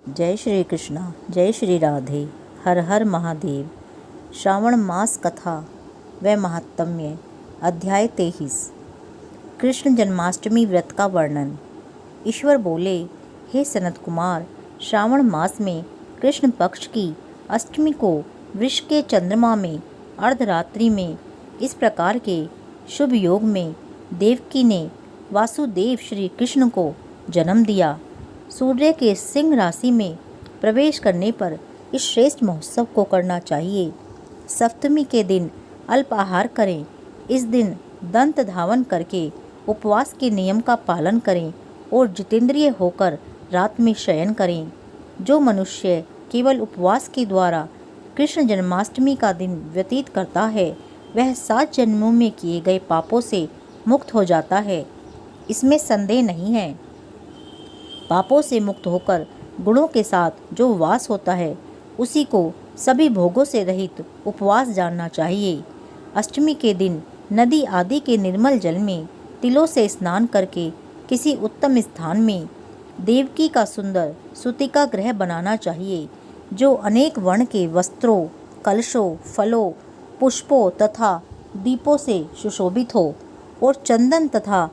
जय श्री कृष्णा, जय श्री राधे, हर हर महादेव। श्रावण मास कथा व महात्म्य, अध्याय 23। कृष्ण जन्माष्टमी व्रत का वर्णन। ईश्वर बोले, हे सनत कुमार, श्रावण मास में कृष्ण पक्ष की अष्टमी को वृष के चंद्रमा में अर्धरात्रि में इस प्रकार के शुभ योग में देवकी ने वासुदेव श्री कृष्ण को जन्म दिया। सूर्य के सिंह राशि में प्रवेश करने पर इस श्रेष्ठ महोत्सव को करना चाहिए। सप्तमी के दिन अल्प आहार करें। इस दिन दंत धावन करके उपवास के नियम का पालन करें और जितेंद्रिय होकर रात में शयन करें। जो मनुष्य केवल उपवास के द्वारा कृष्ण जन्माष्टमी का दिन व्यतीत करता है, वह 7 जन्मों में किए गए पापों से मुक्त हो जाता है, इसमें संदेह नहीं है। पापों से मुक्त होकर गुणों के साथ जो वास होता है, उसी को सभी भोगों से रहित उपवास जानना चाहिए। अष्टमी के दिन नदी आदि के निर्मल जल में तिलों से स्नान करके किसी उत्तम स्थान में देवकी का सुंदर सूतिका गृह बनाना चाहिए, जो अनेक वर्ण के वस्त्रों, कलशों, फलों, पुष्पों तथा दीपों से सुशोभित हो और चंदन तथा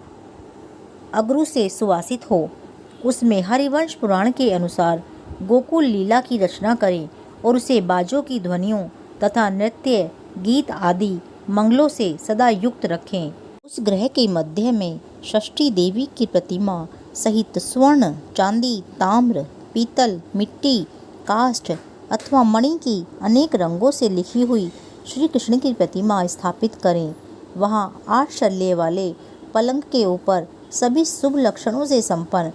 अगरू से सुवासित हो। उसमें हरिवंश पुराण के अनुसार गोकुल लीला की रचना करें और उसे बाजों की ध्वनियों तथा नृत्य, गीत आदि मंगलों से सदा युक्त रखें। उस ग्रह के मध्य में षष्ठी देवी की प्रतिमा सहित स्वर्ण, चांदी, ताम्र, पीतल, मिट्टी, काष्ठ अथवा मणि की अनेक रंगों से लिखी हुई श्री कृष्ण की प्रतिमा स्थापित करें। वहाँ 8 शल्य वाले पलंग के ऊपर सभी शुभ लक्षणों से संपन्न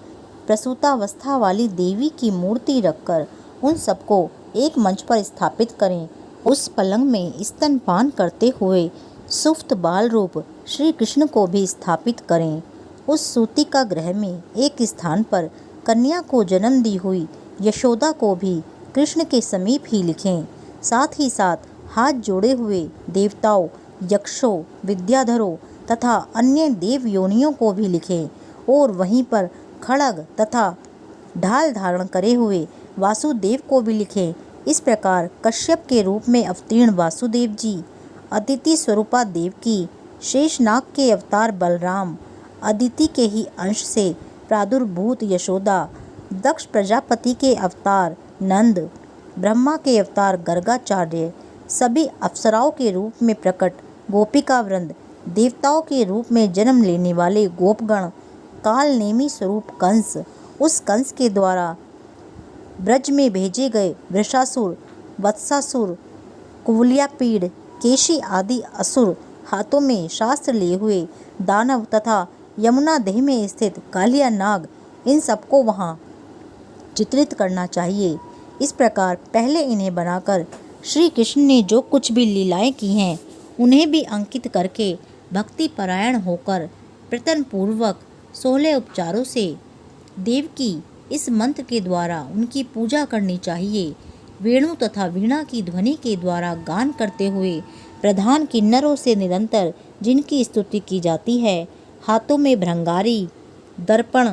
प्रसूतावस्था वाली देवी की मूर्ति रखकर उन सबको एक मंच पर स्थापित करें। उस पलंग में स्तनपान करते हुए सुप्त बाल रूप श्री कृष्ण को भी स्थापित करें। उस सूतिका ग्रह में एक स्थान पर कन्या को जन्म दी हुई यशोदा को भी कृष्ण के समीप ही लिखें। साथ ही साथ हाथ जोड़े हुए देवताओं, यक्षों, विद्याधरों तथा अन्य देव योनियों को भी लिखें और वहीं पर खड्ग तथा ढाल धारण करे हुए वासुदेव को भी लिखें। इस प्रकार कश्यप के रूप में अवतीर्ण वासुदेव जी, अदिति स्वरूपा देवकी, शेषनाग के अवतार बलराम, अदिति के ही अंश से प्रादुर्भूत यशोदा, दक्ष प्रजापति के अवतार नंद, ब्रह्मा के अवतार गर्गाचार्य, सभी अप्सराओं के रूप में प्रकट गोपिका वृंद, देवताओं के रूप में जन्म लेने वाले गोपगण, काल नेमी स्वरूप कंस, उस कंस के द्वारा ब्रज में भेजे गए वृषासुर, वत्सासुर, कुवलयापीड़, केशी आदि असुर, हाथों में शास्त्र लिए हुए दानव तथा यमुना देह में स्थित कालिया नाग, इन सबको वहाँ चित्रित करना चाहिए। इस प्रकार पहले इन्हें बनाकर श्री कृष्ण ने जो कुछ भी लीलाएं की हैं, उन्हें भी अंकित करके भक्ति परायण होकर प्रतन पूर्वक 16 उपचारों से देवकी इस मंत्र के द्वारा उनकी पूजा करनी चाहिए। वेणु तथा वीणा की ध्वनि के द्वारा गान करते हुए प्रधान किन्नरों से निरंतर जिनकी स्तुति की जाती है, हाथों में भ्रंगारी, दर्पण,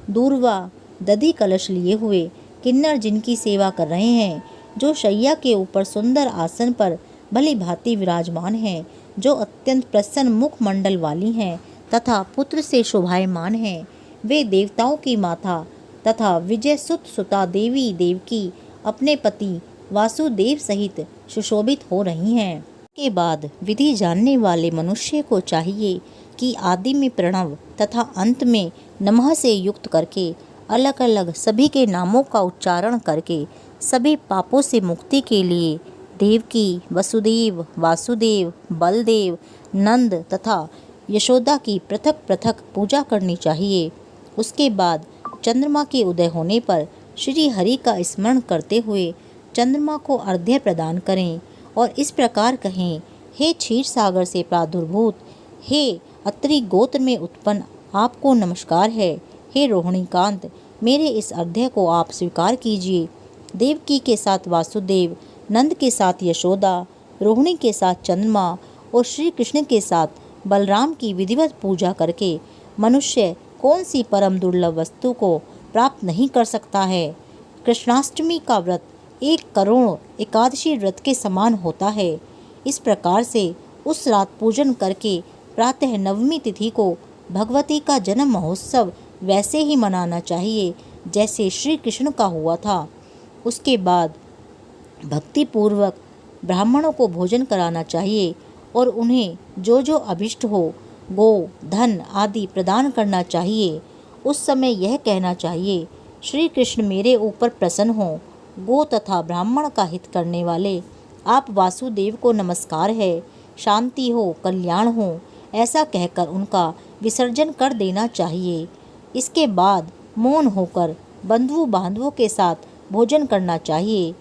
दूर्वा, दधि कलश लिए हुए किन्नर जिनकी सेवा कर रहे हैं, जो शैया के ऊपर सुंदर आसन पर भली भांति विराजमान हैं, जो अत्यंत प्रसन्न मुखमंडल वाली हैं तथा पुत्र से शोभायमान हैं, वे देवताओं की माता तथा विजय सुता देवी देवकी अपने पति वासुदेव सहित सुशोभित हो रही हैं। के बाद विधि जानने वाले मनुष्य को चाहिए कि आदि में प्रणव तथा अंत में नमः से युक्त करके अलग अलग सभी के नामों का उच्चारण करके सभी पापों से मुक्ति के लिए देवकी, वसुदेव, वासुदेव, बलदेव, नंद तथा यशोदा की पृथक पृथक पूजा करनी चाहिए। उसके बाद चंद्रमा के उदय होने पर श्री हरि का स्मरण करते हुए चंद्रमा को अर्घ्य प्रदान करें और इस प्रकार कहें, हे क्षीर सागर से प्रादुर्भूत, हे अत्रि गोत्र में उत्पन्न, आपको नमस्कार है। हे रोहिणीकांत, मेरे इस अर्घ्य को आप स्वीकार कीजिए। देवकी के साथ वासुदेव, नंद के साथ यशोदा, रोहिणी के साथ चंद्रमा और श्री कृष्ण के साथ बलराम की विधिवत पूजा करके मनुष्य कौन सी परम दुर्लभ वस्तु को प्राप्त नहीं कर सकता है। कृष्णाष्टमी का व्रत 1 करोड़ एकादशी व्रत के समान होता है। इस प्रकार से उस रात पूजन करके प्रातः नवमी तिथि को भगवती का जन्म महोत्सव वैसे ही मनाना चाहिए जैसे श्री कृष्ण का हुआ था। उसके बाद भक्ति पूर्वक ब्राह्मणों को भोजन कराना चाहिए और उन्हें जो जो अभिष्ट हो गो, धन आदि प्रदान करना चाहिए। उस समय यह कहना चाहिए, श्री कृष्ण मेरे ऊपर प्रसन्न हो, गो तथा ब्राह्मण का हित करने वाले आप वासुदेव को नमस्कार है, शांति हो, कल्याण हो, ऐसा कहकर उनका विसर्जन कर देना चाहिए। इसके बाद मौन होकर बंधु बांधवों के साथ भोजन करना चाहिए।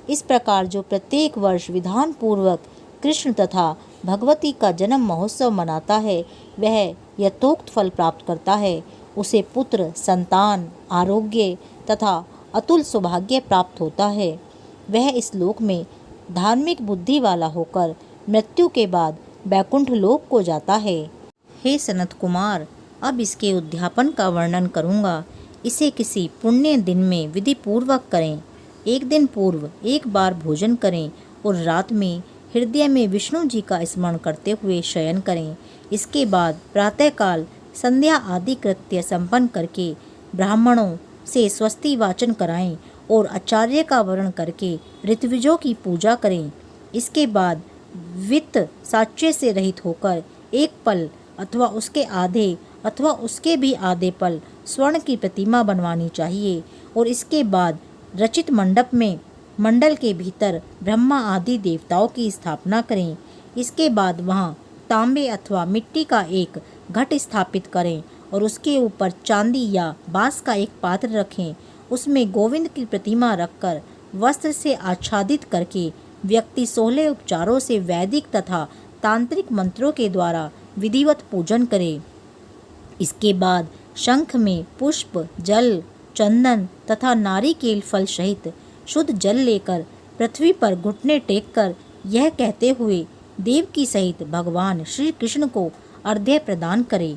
इस प्रकार जो प्रत्येक वर्ष विधान पूर्वक कृष्ण तथा भगवती का जन्म महोत्सव मनाता है वह यथोक्त फल प्राप्त करता है। उसे पुत्र, संतान, आरोग्य तथा अतुल सौभाग्य प्राप्त होता है। वह इस लोक में धार्मिक बुद्धि वाला होकर मृत्यु के बाद वैकुंठ लोक को जाता है। हे सनत कुमार, अब इसके उद्यापन का वर्णन करूँगा। इसे किसी पुण्य दिन में विधि पूर्वक करें। एक दिन पूर्व 1 बार भोजन करें और रात में हृदय में विष्णु जी का स्मरण करते हुए शयन करें। इसके बाद प्रातःकाल संध्या आदि कृत्य संपन्न करके ब्राह्मणों से स्वस्ति वाचन कराएं और आचार्य का वर्ण करके ऋत्विजों की पूजा करें। इसके बाद वित्त साच्य से रहित होकर 1 पल अथवा उसके आधे अथवा उसके भी आधे पल स्वर्ण की प्रतिमा बनवानी चाहिए और इसके बाद रचित मंडप में मंडल के भीतर ब्रह्मा आदि देवताओं की स्थापना करें। इसके बाद वहां तांबे अथवा मिट्टी का एक घट स्थापित करें और उसके ऊपर चांदी या बांस का एक पात्र रखें। उसमें गोविंद की प्रतिमा रखकर वस्त्र से आच्छादित करके व्यक्ति 16 उपचारों से वैदिक तथा तांत्रिक मंत्रों के द्वारा विधिवत पूजन करे। इसके बाद शंख में पुष्प, जल, चंदन तथा नारिकेल फल सहित शुद्ध जल लेकर पृथ्वी पर घुटने टेककर यह कहते हुए देवकी सहित भगवान श्री कृष्ण को अर्घ्य प्रदान करे।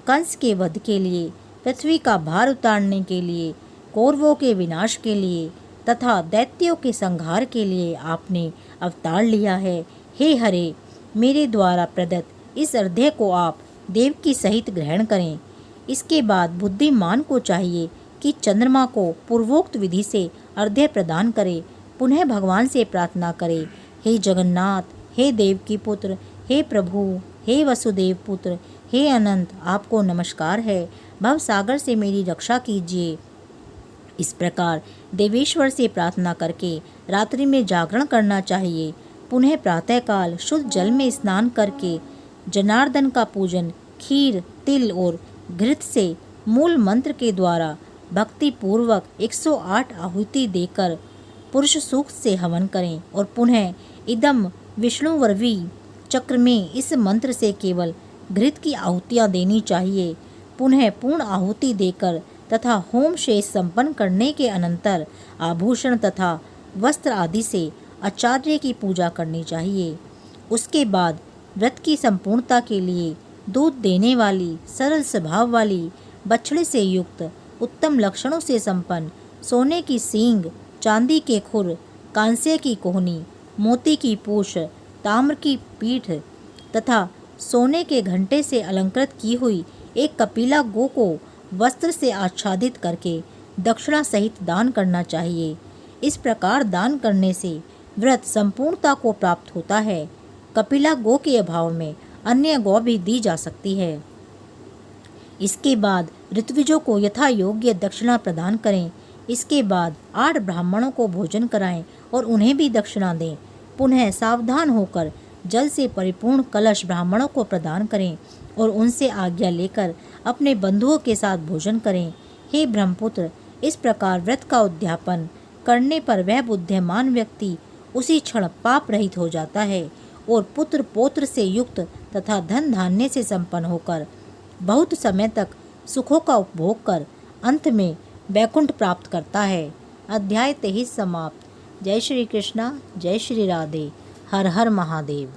कंस के वध के लिए, पृथ्वी का भार उतारने के लिए, कौरवों के विनाश के लिए तथा दैत्यों के संहार के लिए आपने अवतार लिया है। हे हरे, मेरे द्वारा प्रदत्त इस अर्घ्य को आप देवकी सहित ग्रहण करें। इसके बाद बुद्धिमान को चाहिए कि चंद्रमा को पूर्वोक्त विधि से अर्घ्य प्रदान करे, पुनः भगवान से प्रार्थना करे, हे जगन्नाथ, हे देवकी पुत्र, हे प्रभु, हे वसुदेव पुत्र, हे अनंत, आपको नमस्कार है, भव सागर से मेरी रक्षा कीजिए। इस प्रकार देवेश्वर से प्रार्थना करके रात्रि में जागरण करना चाहिए। पुनः प्रातःकाल शुद्ध जल में स्नान करके जनार्दन का पूजन खीर, तिल और घृत से मूल मंत्र के द्वारा भक्ति पूर्वक 108 आहुति देकर पुरुष सूक्त से हवन करें और पुनः इदम विष्णुवर्वी चक्र में इस मंत्र से केवल घृत की आहुतियाँ देनी चाहिए। पुनः पूर्ण आहुति देकर तथा होम शेष संपन्न करने के अनंतर आभूषण तथा वस्त्र आदि से आचार्य की पूजा करनी चाहिए। उसके बाद व्रत की संपूर्णता के लिए दूध देने वाली, सरल स्वभाव वाली, बछड़े से युक्त, उत्तम लक्षणों से संपन्न, सोने की सींग, चांदी के खुर, कांस्य की कोहनी, मोती की पूछ, ताम्र की पीठ तथा सोने के घंटे से अलंकृत की हुई एक कपिला गो को वस्त्र से आच्छादित करके दक्षिणा सहित दान करना चाहिए। इस प्रकार दान करने से व्रत संपूर्णता को प्राप्त होता है। कपिला गो के अभाव में अन्य गौ भी दी जा सकती है। इसके बाद ऋत्विजों को यथा योग्य दक्षिणा प्रदान करें। इसके बाद 8 ब्राह्मणों को भोजन कराएं और उन्हें भी दक्षिणा दें। पुनः सावधान होकर जल से परिपूर्ण कलश ब्राह्मणों को प्रदान करें और उनसे आज्ञा लेकर अपने बंधुओं के साथ भोजन करें। हे ब्रह्मपुत्र, इस प्रकार व्रत का उद्यापन करने पर वह बुद्धिमान व्यक्ति उसी क्षण पाप रहित हो जाता है और पुत्र पौत्र से युक्त तथा धन धान्य से संपन्न होकर बहुत समय तक सुखों का उपभोग कर अंत में वैकुंठ प्राप्त करता है। अध्याय 23 समाप्त। जय श्री कृष्णा, जय श्री राधे, हर हर महादेव।